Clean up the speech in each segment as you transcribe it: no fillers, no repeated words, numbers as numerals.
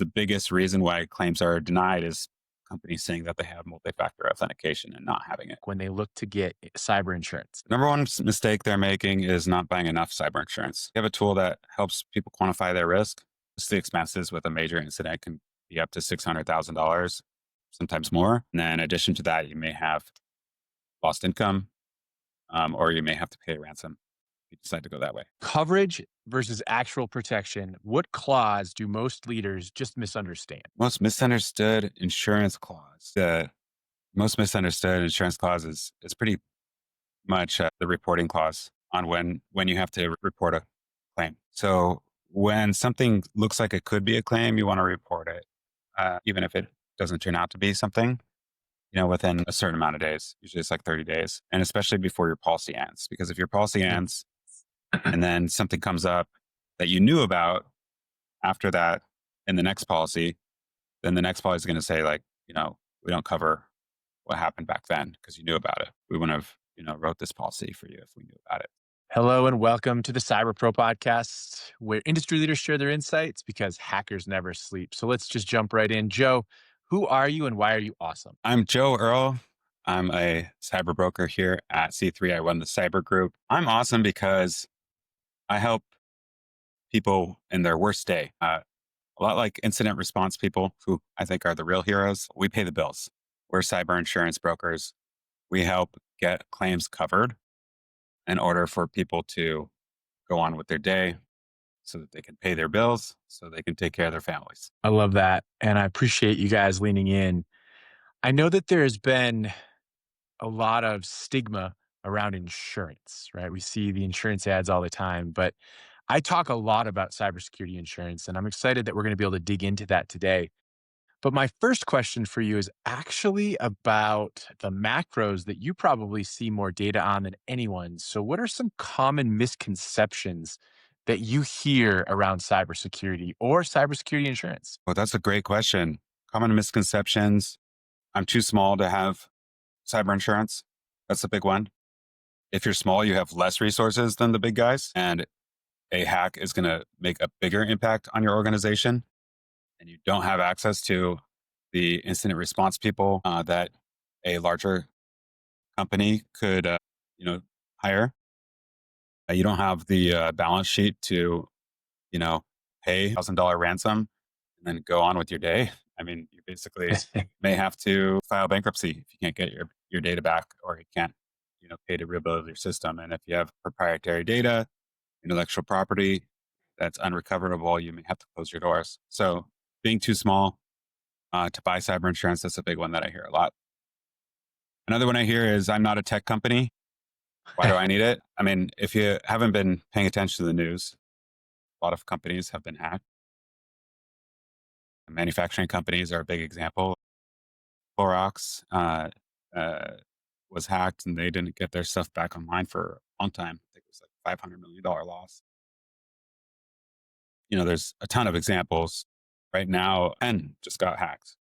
The biggest reason why claims are denied is companies saying that they have multi-factor authentication and not having it. when they look to get cyber insurance? Number one mistake they're making is not buying enough cyber insurance. You have a tool that helps people quantify their risk. Just the expenses with a major incident can be up to $600,000, sometimes more. And then in addition to that, you may have lost income, or you may have to pay a ransom if you decide to go that way. Coverage versus actual protection. What clause do most leaders just misunderstand? Most misunderstood insurance clause. The most misunderstood insurance clause is pretty much the reporting clause on when you have to report a claim. So when something looks like it could be a claim, you want to report it, even if it doesn't turn out to be something. Within a certain amount of days. Usually it's like 30 days, and especially before your policy ends. Because if your policy Mm. ends and then something comes up that you knew about after that in the next policy, then the next policy is going to say like, we don't cover what happened back then because you knew about it. We wouldn't have, wrote this policy for you if we knew about it. Hello and welcome to the Cyber Pro podcast, where industry leaders share their insights because hackers never sleep. So let's just jump right in. Joe, who are you and why are you awesome? I'm Joe Erle. I'm a cyber broker here at C3. I run the cyber group. I'm awesome because I help people in their worst day. A lot like incident response people who I think are the real heroes. We pay the bills. We're cyber insurance brokers. We help get claims covered in order for people to go on with their day so that they can pay their bills, so they can take care of their families. I love that. And I appreciate you guys leaning in. I know that there has been a lot of stigma around insurance, right? We see the insurance ads all the time, but I talk a lot about cybersecurity insurance, and I'm excited that we're going to be able to dig into that today. But my first question for you is actually about the macros that you probably see more data on than anyone. So, what are some common misconceptions that you hear around cybersecurity or cybersecurity insurance? Well, that's a great question. Common misconceptions. I'm too small to have cyber insurance. That's a big one. If you're small, you have less resources than the big guys, and a hack is going to make a bigger impact on your organization, and you don't have access to the incident response people that a larger company could, hire. You don't have the balance sheet to, you know, pay $1,000 ransom and then go on with your day. I mean, you basically may have to file bankruptcy if you can't get your data back, or you can't, pay to rebuild your system. And if you have proprietary data, intellectual property that's unrecoverable, you may have to close your doors. So being too small to buy cyber insurance, that's a big one that I hear a lot. Another one I hear is I'm not a tech company. Why do I need it? I mean, if you haven't been paying attention to the news, a lot of companies have been hacked. Manufacturing companies are a big example. Clorox was hacked and they didn't get their stuff back online for a long time. I think it was like $500 million loss. There's a ton of examples right now, and just got hacked.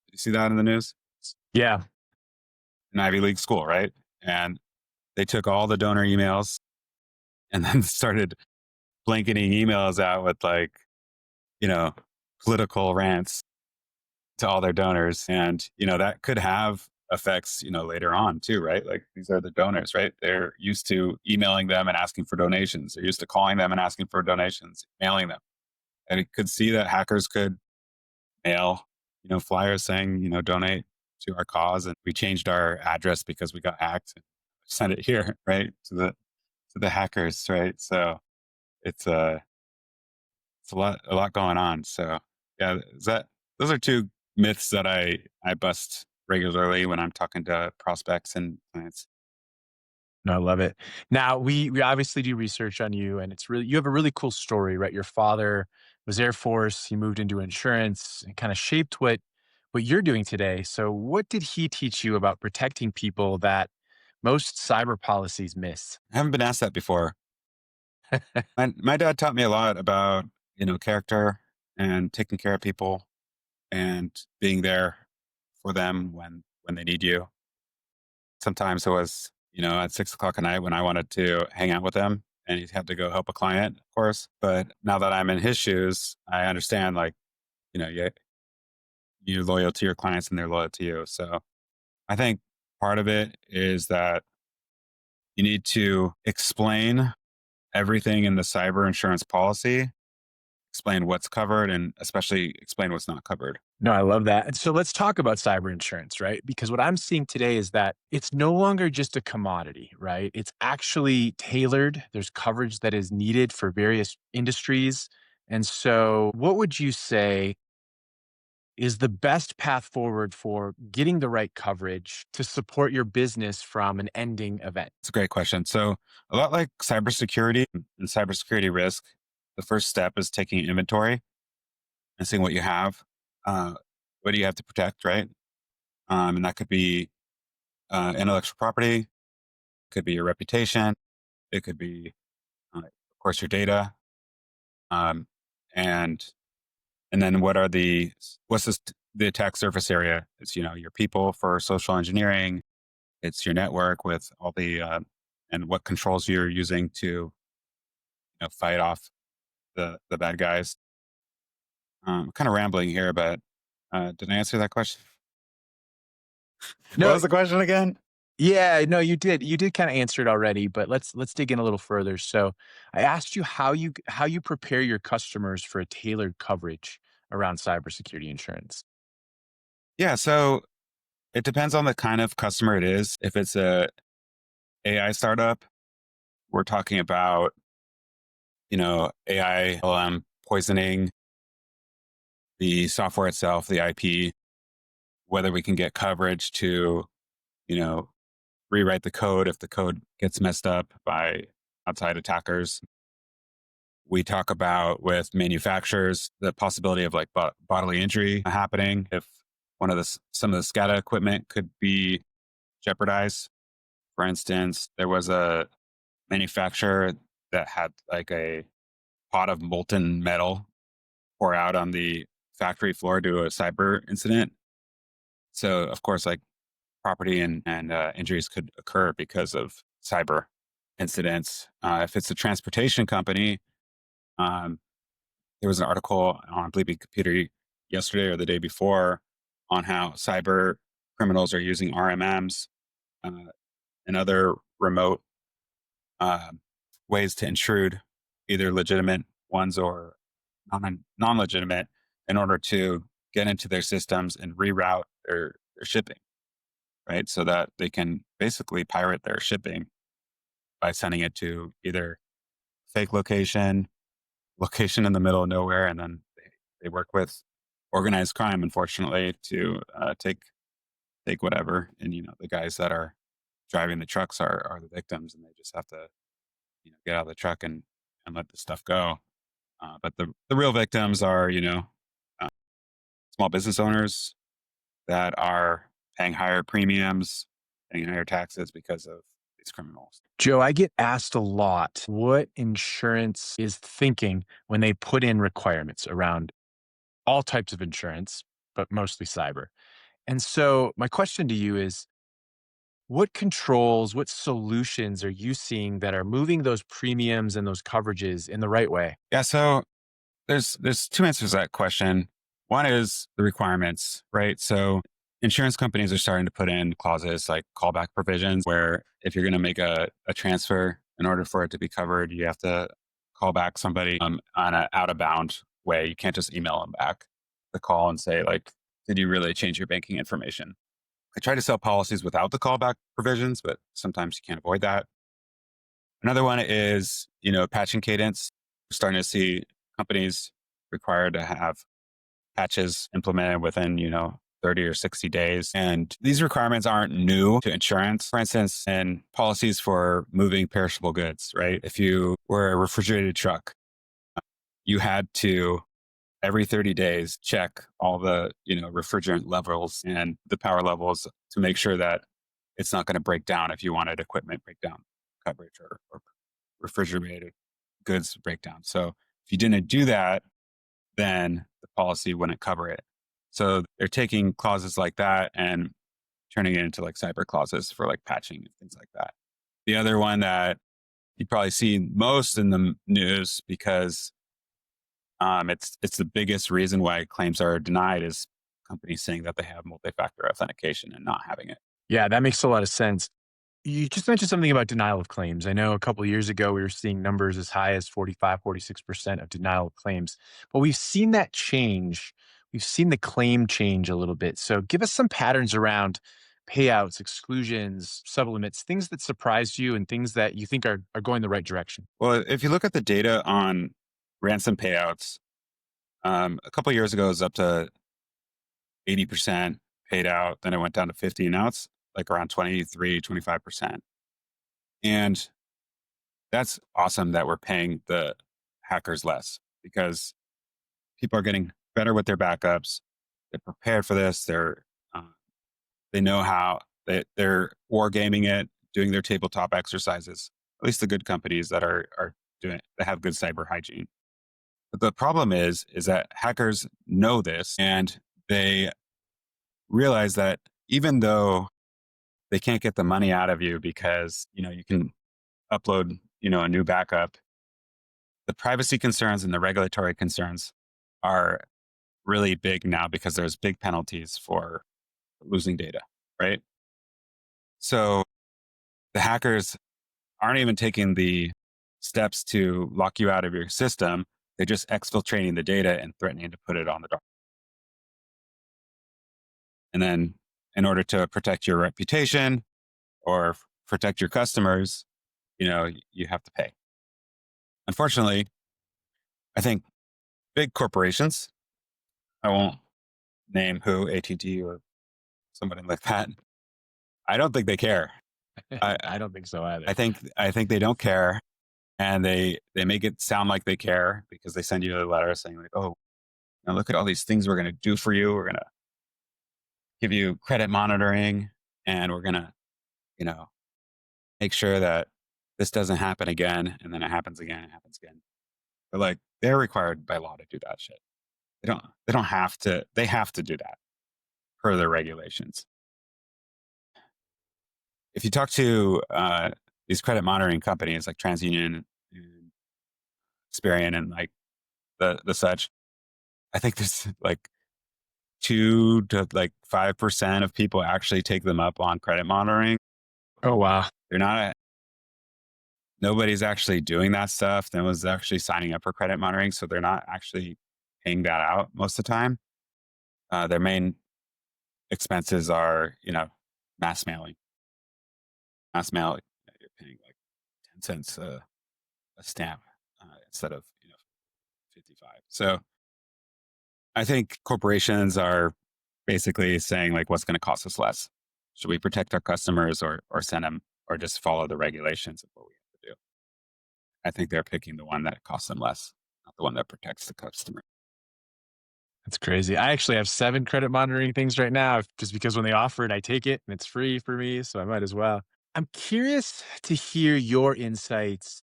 Did you see that in the news? Yeah. An Ivy League school, right? And they took all the donor emails and then started blanketing emails out with you know, political rants to all their donors. And, that could have effects, later on too, right? Like these are the donors, right? They're used to emailing them and asking for donations. They're used to calling them and asking for donations, mailing them. And it could see that hackers could mail, flyers saying, donate to our cause. And we changed our address because we got hacked. Send it here, right? To the hackers, right? So it's a lot going on. So yeah, those are two myths that I bust regularly when I'm talking to prospects and clients. No, I love it. Now, we obviously do research on you, and it's really you have a really cool story, right? Your father was Air Force, he moved into insurance and kind of shaped what you're doing today. So, what did he teach you about protecting people that most cyber policies miss? I haven't been asked that before. My dad taught me a lot about, character and taking care of people and being there for them when they need you. Sometimes it was, at 6 o'clock at night when I wanted to hang out with him and he had to go help a client, of course. But now that I'm in his shoes, I understand like you're loyal to your clients and they're loyal to you. So I think part of it is that you need to explain everything in the cyber insurance policy, explain what's covered, and especially explain what's not covered. No, I love that. And so let's talk about cyber insurance, right? Because what I'm seeing today is that it's no longer just a commodity, right? It's actually tailored. There's coverage that is needed for various industries. And so, what would you say is the best path forward for getting the right coverage to support your business from an ending event? It's a great question. So, a lot like cybersecurity and cybersecurity risk, the first step is taking inventory and seeing what you have. Uh, what do you have to protect, right? And that could be intellectual property, could be your reputation, it could be, of course, your data, um, and and then what's the attack surface area? It's your people for social engineering. It's your network with all the and what controls you're using to fight off the bad guys. Kind of rambling here, but did I answer that question? What No, was the question again? yeah, no, you did. You did kind of answer it already, but let's dig in a little further. So, I asked you how you prepare your customers for a tailored coverage around cybersecurity insurance. Yeah, so it depends on the kind of customer it is. If it's a AI startup, we're talking about AI LM poisoning the software itself, the IP, whether we can get coverage to you know rewrite the code if the code gets messed up by outside attackers. We talk about with manufacturers the possibility of like bodily injury happening if some of the SCADA equipment could be jeopardized. For instance, there was a manufacturer that had like a pot of molten metal pour out on the factory floor due to a cyber incident. So, of course, like property and injuries could occur because of cyber incidents. If it's a transportation company, um, there was an article on Bleeping Computer yesterday or the day before on how cyber criminals are using RMMs uh, and other remote uh, ways to intrude, either legitimate ones or non-legitimate, in order to get into their systems and reroute their shipping, right? So that they can basically pirate their shipping by sending it to either fake location in the middle of nowhere, and then they work with organized crime, unfortunately, to take whatever. And the guys that are driving the trucks are the victims, and they just have to get out of the truck and let the stuff go. But the real victims are uh, small business owners that are paying higher premiums, paying higher taxes because of these criminals. Joe, I get asked a lot what insurance is thinking when they put in requirements around all types of insurance, but mostly cyber. And so, my question to you is what controls, what solutions are you seeing that are moving those premiums and those coverages in the right way? Yeah, so there's two answers to that question. One is the requirements, right? So insurance companies are starting to put in clauses like callback provisions where if you're going to make a transfer in order for it to be covered, you have to call back somebody on an out of bound way. You can't just email them back the call and say like, did you really change your banking information? I try to sell policies without the callback provisions, but sometimes you can't avoid that. Another one is, patching cadence. We're starting to see companies required to have patches implemented within, 30 or 60 days. And these requirements aren't new to insurance. For instance, in policies for moving perishable goods, right? If you were a refrigerated truck, you had to every 30 days check all the, refrigerant levels and the power levels to make sure that it's not going to break down if you wanted equipment breakdown coverage or refrigerated goods breakdown. So if you didn't do that, then the policy wouldn't cover it. So they're taking clauses like that and turning it into like cyber clauses for like patching and things like that. The other one that you probably see most in the news because It's the biggest reason why claims are denied is companies saying that they have multi-factor authentication and not having it. Yeah, that makes a lot of sense. You just mentioned something about denial of claims. I know a couple of years ago we were seeing numbers as high as 45, 46% of denial of claims, but we've seen that change. We've seen the claim change a little bit. So give us some patterns around payouts, exclusions, sublimits, things that surprised you and things that you think are going the right direction. Well, if you look at the data on ransom payouts, a couple of years ago it was up to 80% paid out. Then it went down to 50. Now it's like around 23, 25%. And that's awesome that we're paying the hackers less because people are getting better with their backups. They're prepared for this. Uh, they know how they're wargaming it, doing their tabletop exercises. At least the good companies that are doing that have good cyber hygiene. But the problem is that hackers know this and they realize that even though they can't get the money out of you because you can upload a new backup, the privacy concerns and the regulatory concerns are really big now because there's big penalties for losing data, right? So the hackers aren't even taking the steps to lock you out of your system. They're just exfiltrating the data and threatening to put it on the dark. And then, in order to protect your reputation or protect your customers, you have to pay. Unfortunately, I think big corporations, I won't name who, ATT or somebody like that, I don't think they care. I, I don't think so either. I think they don't care, and they make it sound like they care because they send you a letter saying like, oh, look at all these things we're going to do for you. We're going to give you credit monitoring, and we're going to you know make sure that this doesn't happen again, and then it happens again, it happens again. But like they're required by law to do that shit. They don't have to. They have to do that per their regulations. If you talk to these credit monitoring companies like TransUnion and Experian and like the such, I think there's like 2 to like 5% of people actually take them up on credit monitoring. Oh, wow. They're not. Nobody's actually doing that stuff. No one's actually signing up for credit monitoring, so they're not actually paying that out most of the time. Their main expenses are, mass mailing. Mass mail, you're paying like 10 cents a stamp instead of 55. So I think corporations are basically saying like, what's going to cost us less? Should we protect our customers or send them or just follow the regulations of what we have to do? I think they're picking the one that costs them less, not the one that protects the customer. That's crazy. I actually have 7 credit monitoring things right now just because when they offer it, I take it and it's free for me, so I might as well. I'm curious to hear your insights.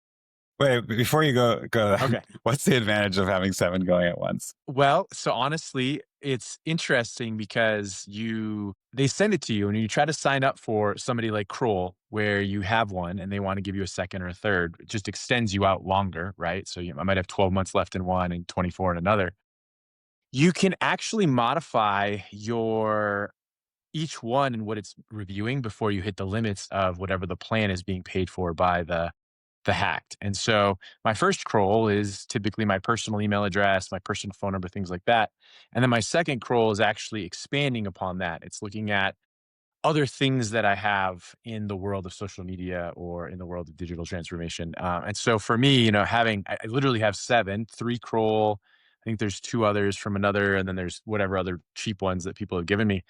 Wait, before you go, Okay. what's the advantage of having seven going at once? Well, so honestly, it's interesting because they send it to you and you try to sign up for somebody like Kroll where you have one and they want to give you a second or a third. It just extends you out longer, right? So I might have 12 months left in one and 24 in another. You can actually modify your each one and what it's reviewing before you hit the limits of whatever the plan is being paid for by the hacked. And so my first crawl is typically my personal email address, my personal phone number, things like that. And then my second crawl is actually expanding upon that. It's looking at other things that I have in the world of social media or in the world of digital transformation. And so for me, I literally have 7, 3 crawl. I think there's 2 others from another, and then there's whatever other cheap ones that people have given me.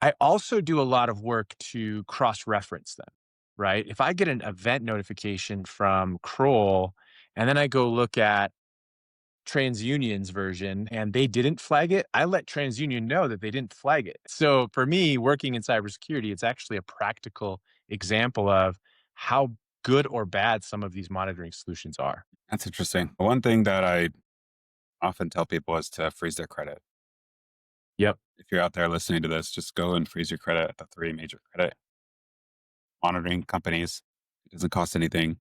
I also do a lot of work to cross-reference them, right? If I get an event notification from Kroll, and then I go look at TransUnion's version and they didn't flag it, I let TransUnion know that they didn't flag it. So for me, working in cybersecurity, it's actually a practical example of how good or bad some of these monitoring solutions are. That's interesting. One thing that I often tell people is to freeze their credit. Yep. If you're out there listening to this, just go and freeze your credit at the 3 major credit monitoring companies. It doesn't cost anything. You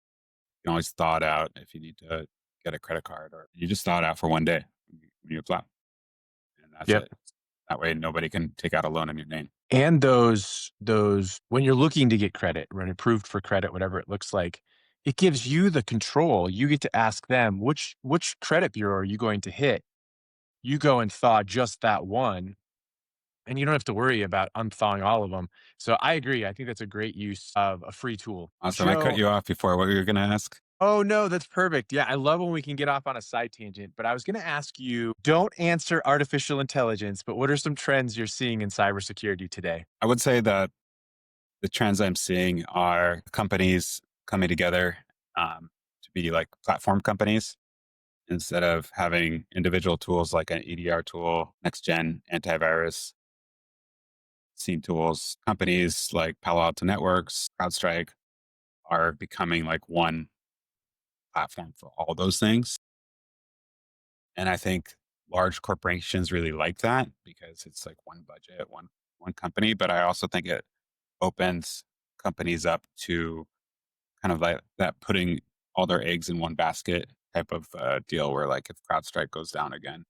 can always thaw it out if you need to get a credit card or you just thaw it out for one day. when you apply, and that's Yep. it. That way, nobody can take out a loan in your name. And those when you're looking to get credit, when approved for credit, whatever it looks like, it gives you the control. You get to ask them, which credit bureau are you going to hit? You go and thaw just that one, and you don't have to worry about unthawing all of them. So I agree. I think that's a great use of a free tool. Awesome. I cut Joe, you off before. What were you going to ask? oh no, that's perfect. Yeah, I love when we can get off on a side tangent, but I was going to ask you, don't answer artificial intelligence, but what are some trends you're seeing in cybersecurity today? I would say that the trends I'm seeing are companies coming together to be like platform companies instead of having individual tools like an EDR tool, next gen antivirus, scene tools. Companies like Palo Alto Networks, CrowdStrike are becoming like one platform for all those things. And I think large corporations really like that because it's like one budget, one company. But I also think it opens companies up to kind of like that putting all their eggs in one basket type of deal where like if CrowdStrike goes down again,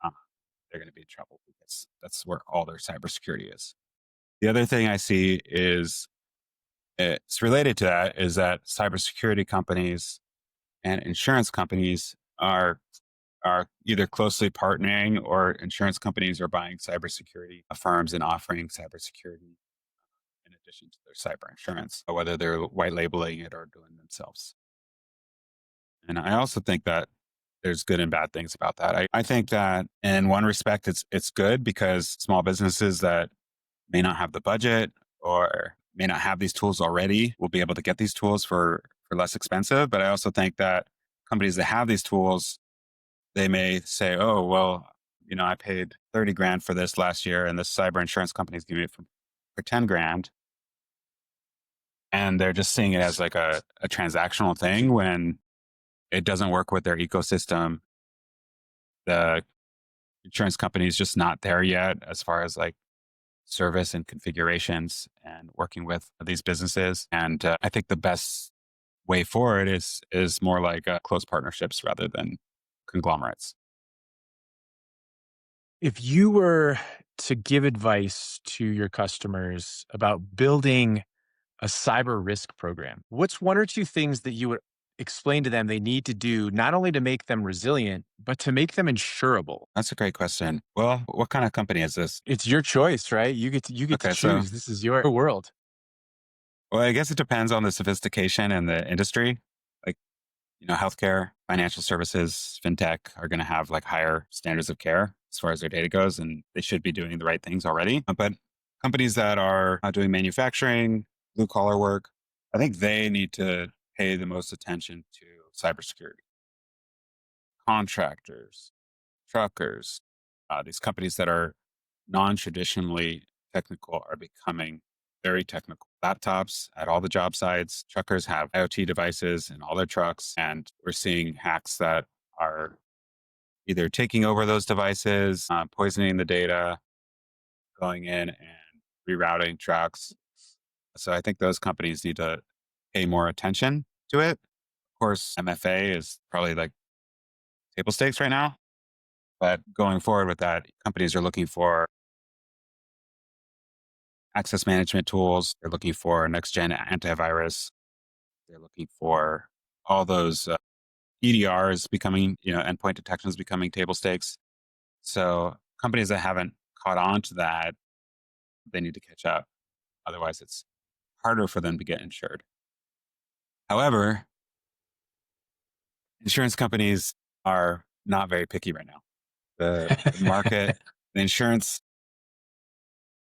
uh, they're going to be in trouble because that's where all their cybersecurity is. The other thing I see is it's related to that is that cybersecurity companies and insurance companies are either closely partnering or insurance companies are buying cybersecurity firms and offering cybersecurity in addition to their cyber insurance, whether they're white labeling it or doing it themselves. And I also think that there's good and bad things about that. I think that in one respect, it's good because small businesses that may not have the budget or may not have these tools already will be able to get these tools for less expensive. But I also think that companies that have these tools, they may say, oh, well, I paid 30 grand for this last year and this cyber insurance company is giving it for 10 grand. And they're just seeing it as like a transactional thing when it doesn't work with their ecosystem. The insurance company is just not there yet as far as like service and configurations and working with these businesses. And I think the best way forward is more like close partnerships rather than conglomerates. If you were to give advice to your customers about building a cyber risk program, what's one or two things that you would explain to them they need to do, not only to make them resilient, but to make them insurable? That's a great question. Well, what kind of company is this? It's your choice, right? You get to Okay, so choose. This is your world. well, I guess it depends on the sophistication and the industry. Like, healthcare, financial services, fintech are going to have like higher standards of care as far as their data goes, and they should be doing the right things already. But companies that are doing manufacturing, blue collar work, I think they need to pay the most attention to cybersecurity. Contractors, truckers, these companies that are non-traditionally technical are becoming very technical. Laptops at all the job sites, truckers have IoT devices in all their trucks, and we're seeing hacks that are either taking over those devices, poisoning the data, going in and rerouting trucks. So I think those companies need to pay more attention to it. Of course, MFA is probably like table stakes right now, but going forward with that, companies are looking for access management tools. They're looking for next gen antivirus. They're looking for all those EDRs becoming, endpoint detections becoming table stakes. So companies that haven't caught on to that, they need to catch up. Otherwise, it's harder for them to get insured. However, insurance companies are not very picky right now. The market, the insurance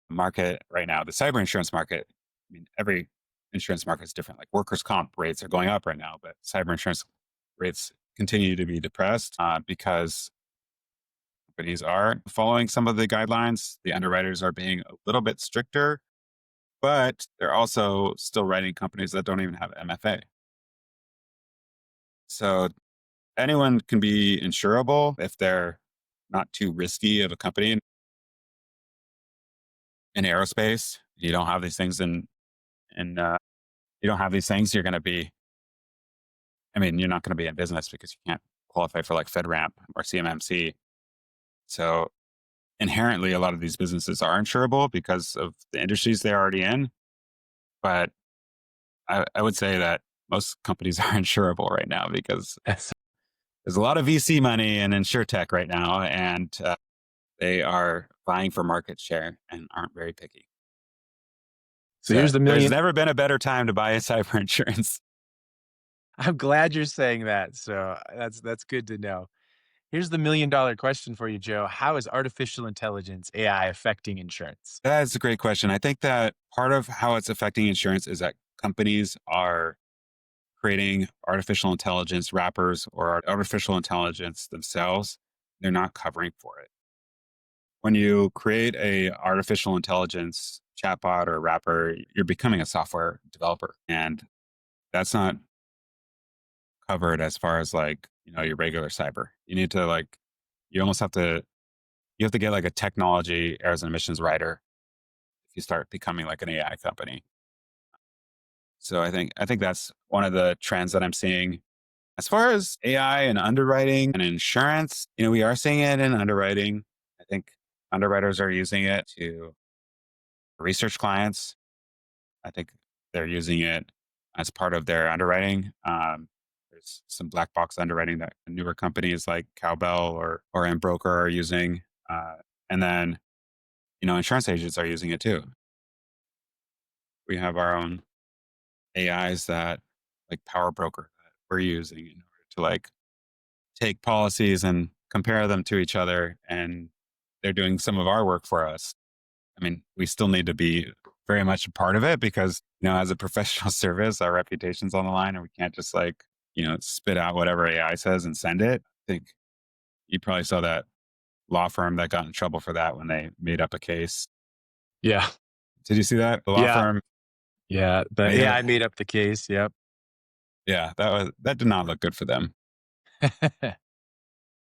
market right now, the cyber insurance market, I mean, every insurance market is different. Like workers' comp rates are going up right now, but cyber insurance rates continue to be depressed because companies are following some of the guidelines. The underwriters are being a little bit stricter, but they're also still writing companies that don't even have MFA. So anyone can be insurable if they're not too risky of a company. In aerospace, you don't have these things in you don't have these things, you're going to be, I mean, you're not going to be in business because you can't qualify for like FedRAMP or CMMC. So inherently, a lot of these businesses are insurable because of the industries they're already in. But I would say that most companies are insurable right now because Yes. there's a lot of VC money in insure tech right now, and they are vying for market share and aren't very picky. So So here's the there's million. never been a better time to buy a cyber insurance. I'm glad you're saying that. So that's good to know. Here's the $1 million question for you, Joe. How is artificial intelligence AI affecting insurance? That's a great question. I think that part of how it's affecting insurance is that companies are creating artificial intelligence wrappers or artificial intelligence themselves. They're not covering for it. When you create a artificial intelligence chatbot or wrapper, you're becoming a software developer, and that's not covered as far as like your regular cyber. You need to like you almost have to you have to get like a technology errors and emissions writer if you start becoming like an AI company. So I think that's one of the trends that I'm seeing. As far as AI and underwriting and insurance, we are seeing it in underwriting. I think underwriters are using it to research clients. I think they're using it as part of their underwriting. There's some black box underwriting that newer companies like Cowbell or Embroker are using, and then insurance agents are using it too. We have our own AIs that like Power Broker that we're using in order to like take policies and compare them to each other, and they're doing some of our work for us. I mean, we still need to be very much a part of it because, as a professional service, our reputation's on the line and we can't just like, spit out whatever AI says and send it. I think you probably saw that law firm that got in trouble for that when they made up a case. Yeah. Did you see that? The law Yeah. firm Yeah. The made AI it. made up the case. Yep. Yeah, that did not look good for them.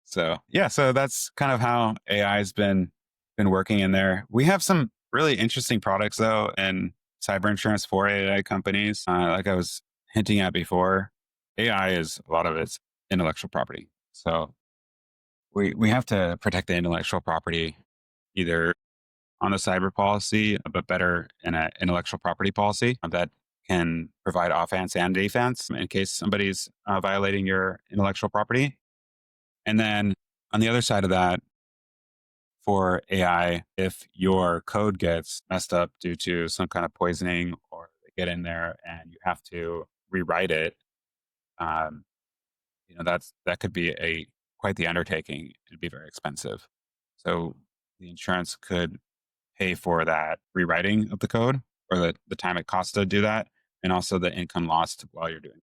So yeah, so that's kind of how AI has been working in there. We have some really interesting products though, and cyber insurance for AI companies. Like I was hinting at before, AI is a lot of it's intellectual property. So we have to protect the intellectual property either on the cyber policy, but better in an intellectual property policy that can provide offense and defense in case somebody's violating your intellectual property. And then on the other side of that, for AI, if your code gets messed up due to some kind of poisoning or they get in there and you have to rewrite it, um, that could be a quite the undertaking. It'd be very expensive. So the insurance could pay for that rewriting of the code or the time it costs to do that, and also the income lost while you're doing it.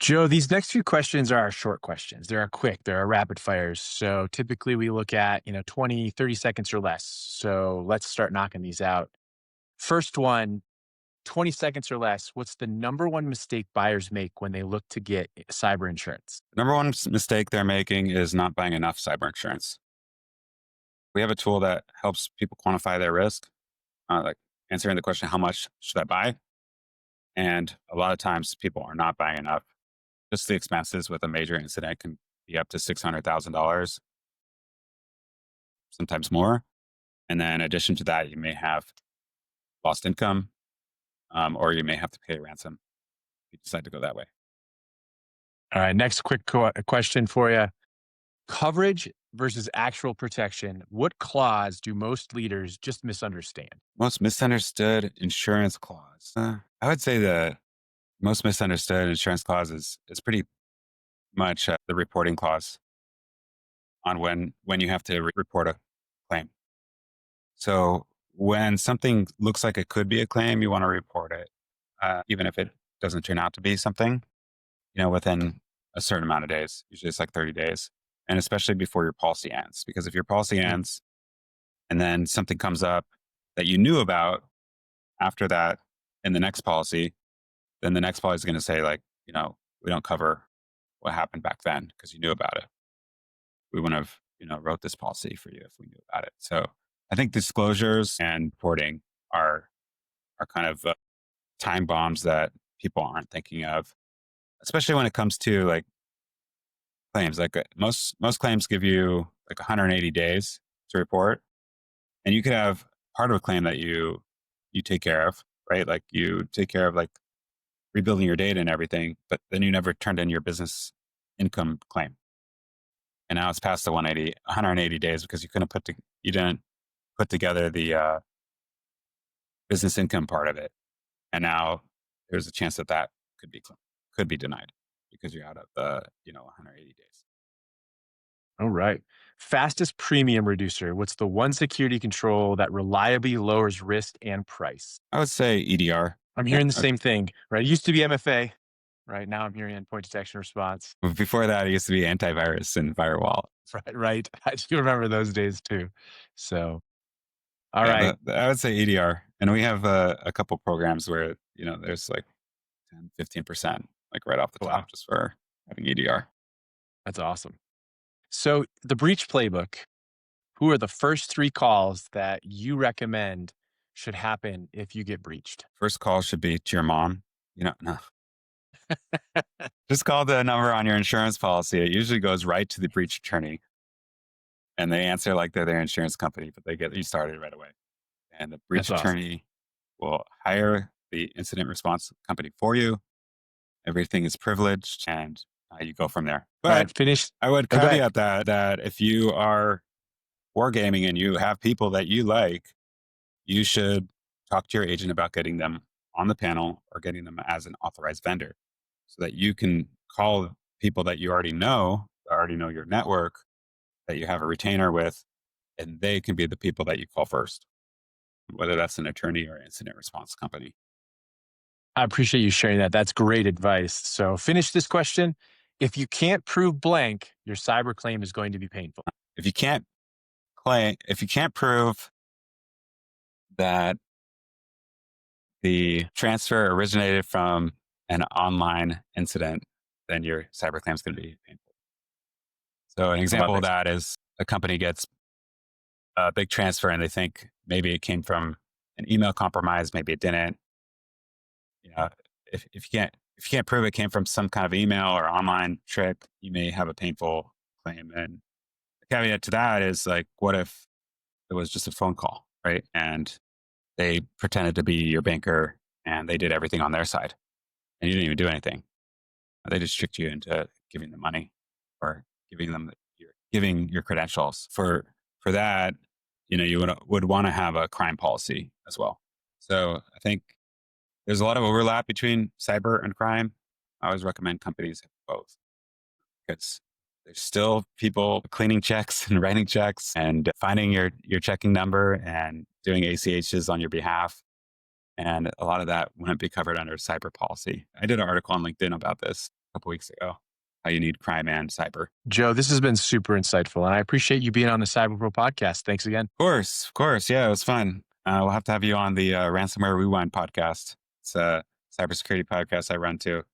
Joe, these next few questions are our short questions. They're quick, they're our rapid fires. So typically we look at, 20, 30 seconds or less. So let's start knocking these out. First one, 20 seconds or less. What's the number one mistake buyers make when they look to get cyber insurance? The number one mistake they're making is not buying enough cyber insurance. We have a tool that helps people quantify their risk, like answering the question, how much should I buy? And a lot of times people are not buying enough. Just the expenses with a major incident can be up to $600,000, sometimes more. And then in addition to that, you may have lost income, or you may have to pay a ransom if you decide to go that way. All right, next quick question for you. Coverage versus actual protection. What clause do most leaders just misunderstand? Most misunderstood insurance clause. I would say the most misunderstood insurance clause is pretty much the reporting clause on when you have to report a claim. So when something looks like it could be a claim, you want to report it, even if it doesn't turn out to be something. Within a certain amount of days. Usually it's like 30 days, and especially before your policy ends, because if your policy Mm. ends and then something comes up that you knew about after that in the next policy, then the next policy is going to say like, we don't cover what happened back then because you knew about it. We wouldn't have, wrote this policy for you if we knew about it. So I think disclosures and reporting are kind of time bombs that people aren't thinking of, especially when it comes to like claims. Like most claims give you like 180 days to report, and you could have part of a claim that you take care of, right? Like you take care of like rebuilding your data and everything, but then you never turned in your business income claim, and now it's past the 180 days because you didn't put together the business income part of it, and now there's a chance that that could be denied because you're out of the 180 days. All right. Fastest premium reducer. What's the one security control that reliably lowers risk and price? I would say EDR. I'm Yeah. hearing the same thing, right? It used to be MFA, right? Now I'm hearing endpoint detection response. Before that, it used to be antivirus and firewall. Right, right. I do remember those days too. So, all Yeah, right. I would say EDR. And we have a couple programs where, there's like 10, 15%, like right off the Wow, top just for having EDR. that's awesome. So, the breach playbook, who are the first three calls that you recommend should happen if you get breached? First call should be to your mom. No, just call the number on your insurance policy. It usually goes right to the breach attorney and they answer like they're their insurance company, but they get you started right away. And the breach That's awesome. attorney will hire the incident response company for you. Everything is privileged and you go from there. All But right, finish. I would Oh, go ahead. caveat that if you are wargaming and you have people that you like, you should talk to your agent about getting them on the panel or getting them as an authorized vendor so that you can call people that you already know your network, that you have a retainer with, and they can be the people that you call first, whether that's an attorney or incident response company. I appreciate you sharing that. That's great advice. So, finish this question. If you can't prove blank, your cyber claim is going to be painful. If you can't if you can't prove that the transfer originated from an online incident, then your cyber claim is going to be painful. So an I love example of it. that is a company gets a big transfer and they think maybe it came from an email compromise, maybe it didn't. You know, if you can't prove it came from some kind of email or online trick, you may have a painful claim. And the caveat to that is like, what if it was just a phone call, right? And they pretended to be your banker and they did everything on their side and you didn't even do anything. They just tricked you into giving them money or giving your credentials. For that, you would want to have a crime policy as well. So I think there's a lot of overlap between cyber and crime. I always recommend companies have both because there's still people cleaning checks and writing checks and finding your checking number and doing ACHs on your behalf. And a lot of that wouldn't be covered under cyber policy. I did an article on LinkedIn about this a couple weeks ago, how you need crime and cyber. Joe, this has been super insightful, and I appreciate you being on the Cyber Pro podcast. Thanks again. Of course. Yeah, it was fun. We'll have to have you on the Ransomware Rewind podcast. It's a cybersecurity podcast I run too.